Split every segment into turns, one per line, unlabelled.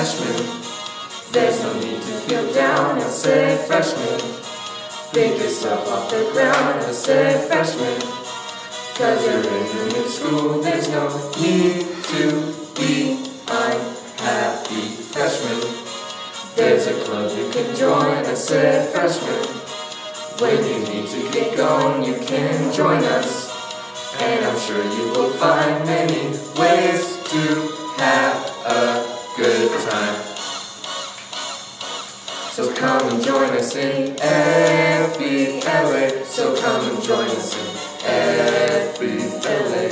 freshman. There's no need to feel down, I say freshman. Pick yourself off the ground, I say freshman. Cause you're in a new school, there's no need to be unhappy, freshman. There's a club you can join, I say freshman. When you need to get going, you can join us. And I'm sure you will find many ways to have a good time. So come and join us in FBLA. So come and join us in FBLA.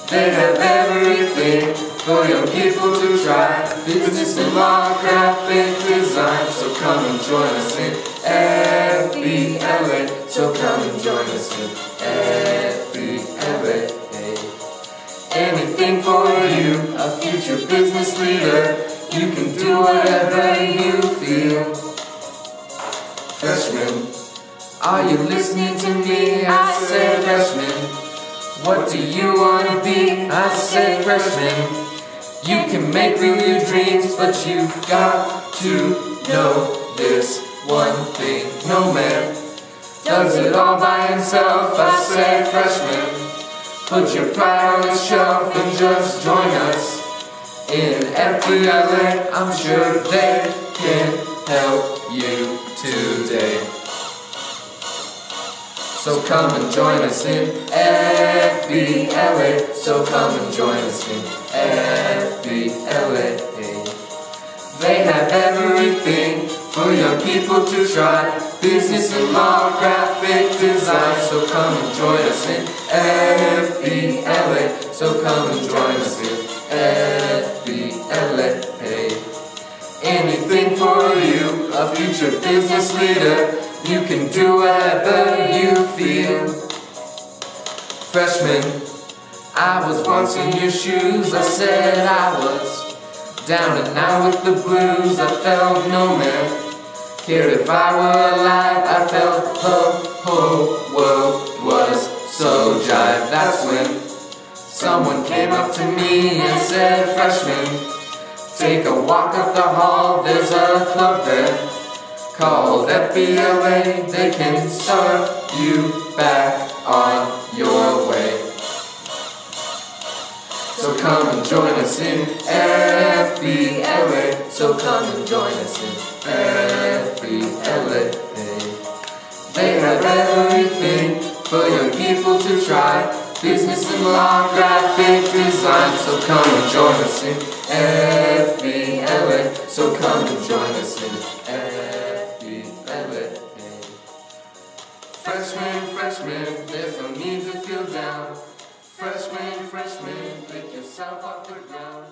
They have everything for young people to try. Business and law, graphic design. So come and join us in FBLA. So come and join us in FBLA. Anything for you, a future business leader. You can do whatever you feel. Freshman, are you listening to me? I say freshman. What do you want to be? I say freshman. You can make real your dreams, but you've got to know this one thing. No man does it all by himself. I say freshman. Put your pride on the shelf and just join us in FBLA. I'm sure they can help you today. So come and join us in FBLA. So come and join us in FBLA. They have everything for young people to try. Business and law, graphic design. So come and join us in FBLA. So come and join us in FBLA. Anything for you, a future business leader. You can do whatever you feel. Freshman, I was once in your shoes. I said I was down and out with the blues. I felt no man cared if I were alive. I felt the whole world was so jive. That's when someone came up to me and said, freshman, take a walk up the hall. There's a club there called FBLA. They can start you back on your way. So come and join us in FBLA. So come and join us in FBLA. They have everything for young people to try. Business and law, graphic design. So come and join us in FBLA. So come and join us in FBLA. Freshman, freshman, there's no need to feel down. Freshman, freshman, pick yourself off the ground.